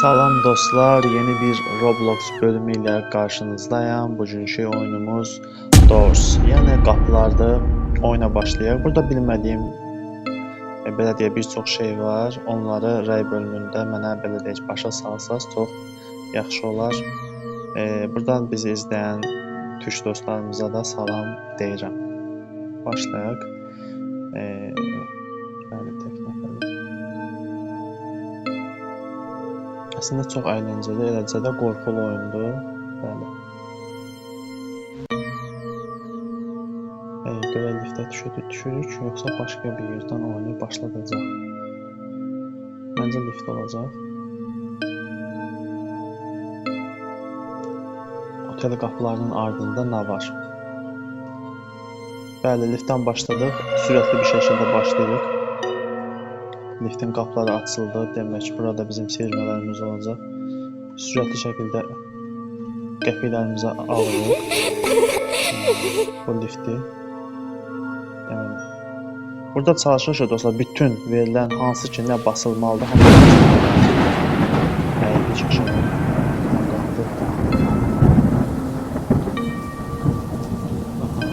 Salam dostlar, yeni bir Roblox bölümü ilə qarşınızdayım. Bugünkü oyunumuz Doors, yəni qapılardır. Oyuna başlayaq. Burada bilmədiyim, belə deyə bir çox şey var. Onları rəy bölümündə mənə belə deyək başa salsaz çox yaxşı olar. Buradan bizi izləyən türk dostlarımıza da salam deyirəm. Başlayaq. Bəli, tək nəfərlik. Əslində çox əyləncəli, eləcə də qorxulu oyundur. Bəli. Görə liftə düşürük, yoxsa başqa bir yerdən oyunu başladacaq. Məncə lift olacaq. Otel qapılarının ardında nə var? Bəli, liftdən başladıq. Sürətli bir şəkildə başlayırıq. Liftin qapıları açıldı. Demək ki, burada bizim seyirmələrimiz olacaq. Sürətli şəkildə qəpiklərimizi alırıq. Bu lifti. Deməli. Burada çalışırıq ki, dostlar, bütün verilən hansı ki, nə basılmalıdır, əyildi çıxışa.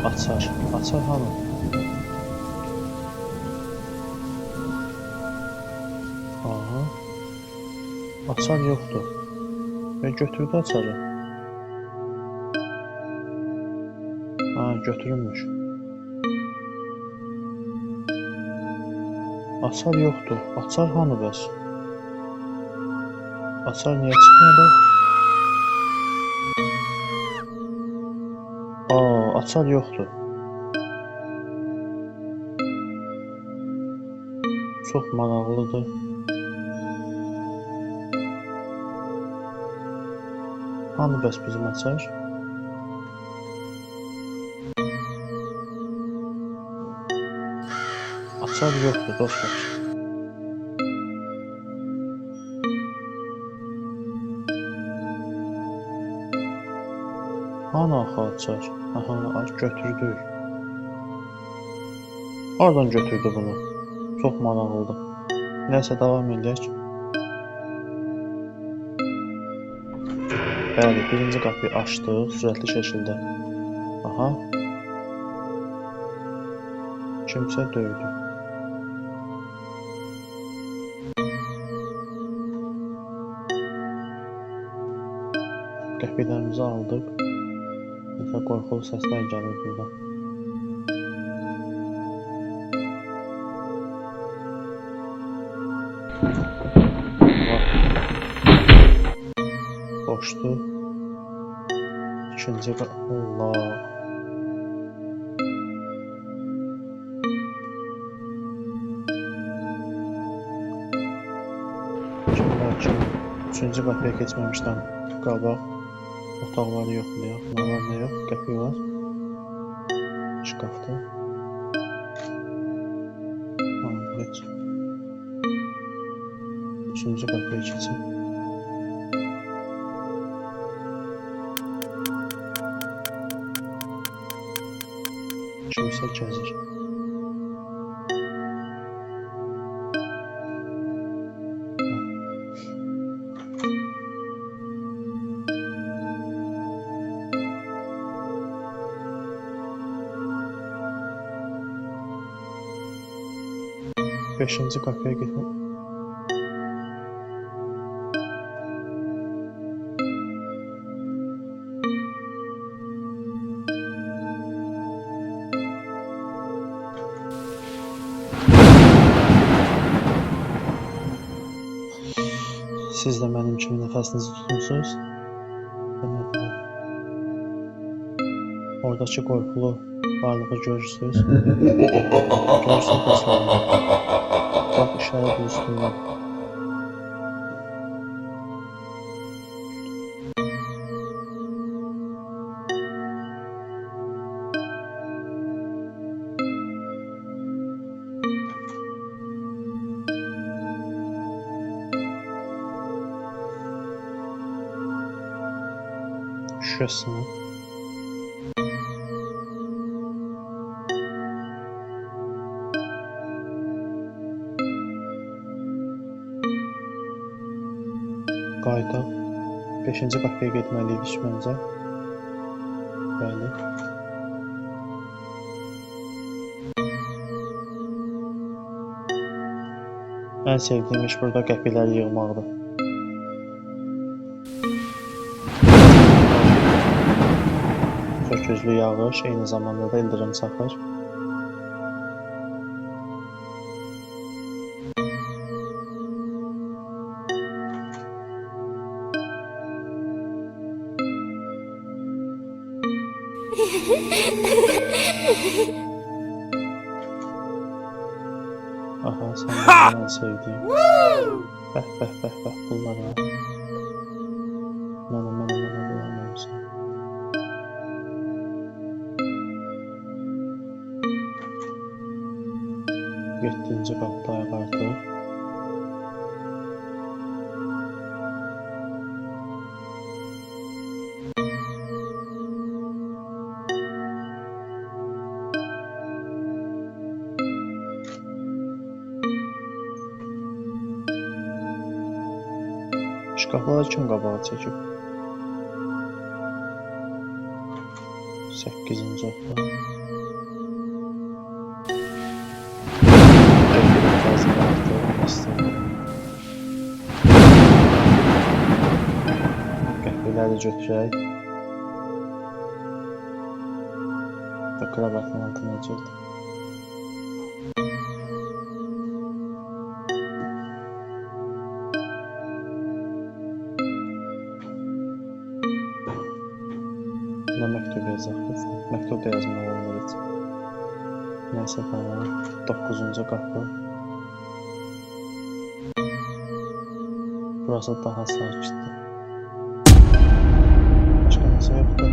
Açar. Açar hanı? Aha. Açar yoxdur. Və götürdü açarı. Ha, götürülmüş. Açar yoxdur. Açar hanı bəs? Açar niyə çıxmadı? Açar yoxdur. Çox maraqlıdır. Hanı bəs bizim açar? Açar yoxdur dostlar. Hanı axı açar? Aha, götürdük. Oradan götürdü bunu. Çox maraqlıdır. Nəysə, davam edək. Bəli, birinci qapıyı açdıq sürətli şəkildə. Aha. Kimsə döydü. Qəpiklərimizi aldıq. Nəsə qorxulu səslər gəlir buradan. Boşdur. İkinci qapı. Allah. Üçüncü qapıya keçməmişdən qabaq otaqları yoxlayaq. Nə var, nə yox? Qəpik var. Şkafda. Heç. Üçüncü qapıya keçin. Kimsə gəzir. Beşinci qapıya getmək. Siz də mənim kimi nəfəsinizi tutmuşsunuz. Oradakı qorxulu varlığı görürsünüz. Görürsünüz dostlar. Bax, işarə üstündə. Şurasını. Qayıdaq. 5-ci qapıya getməliydik məncə. Bəli. Ən sevdiyim iş burada qəpikləri yığmaqdır. Söküzlü yağış, eyni zamanda da ildırım çaxır. Aha, sən mənim ən sevdiyim. Bəh, bəh, bəh, bəh, bunlara. Mənə bulanmamışsın. Yettinci qapıdayıq artıq. Şkafları kim qabağa çəkib? 8-ci otaq. Qəhvələri götürək. Və kravatın altına girdi. Nə məktub yazaq? Məktub da yazmaq olmur heç. Nəysə, tamam. 9-cu qapı. Burası daha sakitdir. Başqa nəsə yoxdur.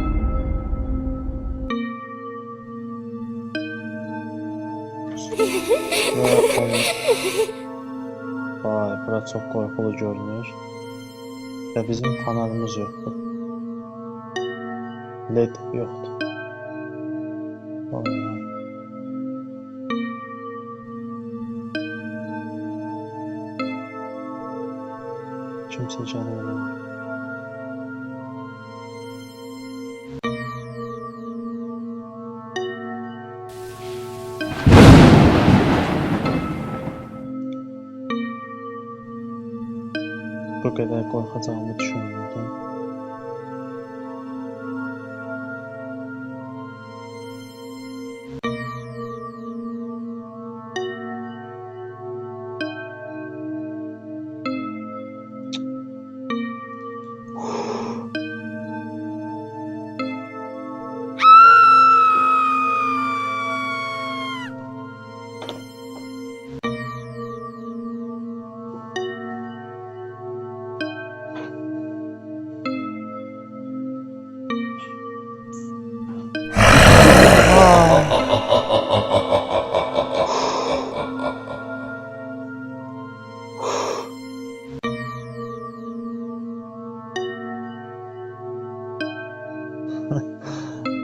Vay, bura çox qorxulu görünür. Və bizim fanarımız yoxdur. LED yoxdur. Vallahi. Kimsə gəlir. Bu qədər qorxacağımı düşünmürdüm.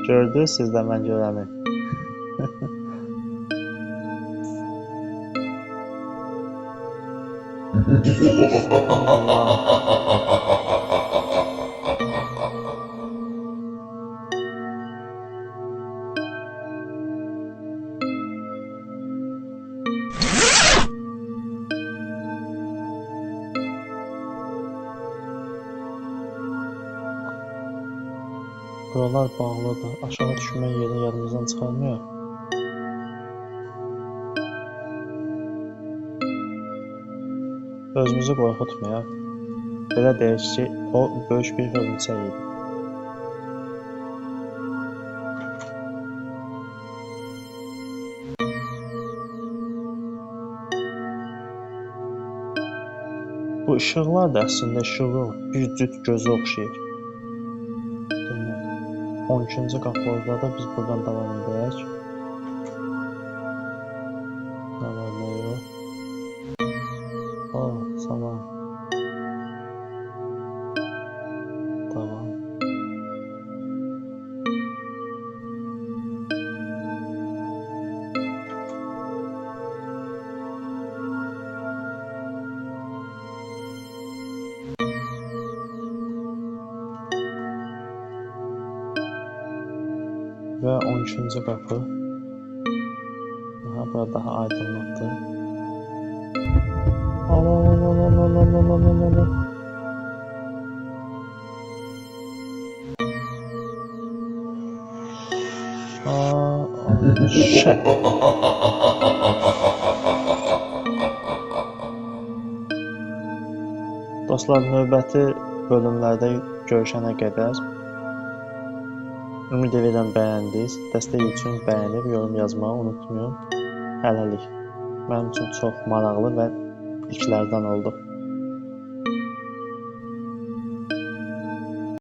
Gördünüz siz də mən görəni. Buralar bağlıdır. Aşağı düşmək yeri yadımızdan çıxarmıyor. Özümüzü qorxutmayaq. Belə deyək ki, o böyük bir hörümçək idi. Bu işıqlar da əslində işığı bir cüt gözü oxşayır. 12-ci qapı orada da biz buradan davam edək. Nə var, nə yox? Tamam. Tamam. və 12-ci qapı. Aha, burada daha aydınlıqdır. Dostlar, növbəti bölümlərdə görüşənə qədər ümid edirəm bəyəndiniz. Dəstək üçün bəyənib yorum yazmağı unutmayın. Hələlik. Mənim üçün çox maraqlı və ilklərdən oldu.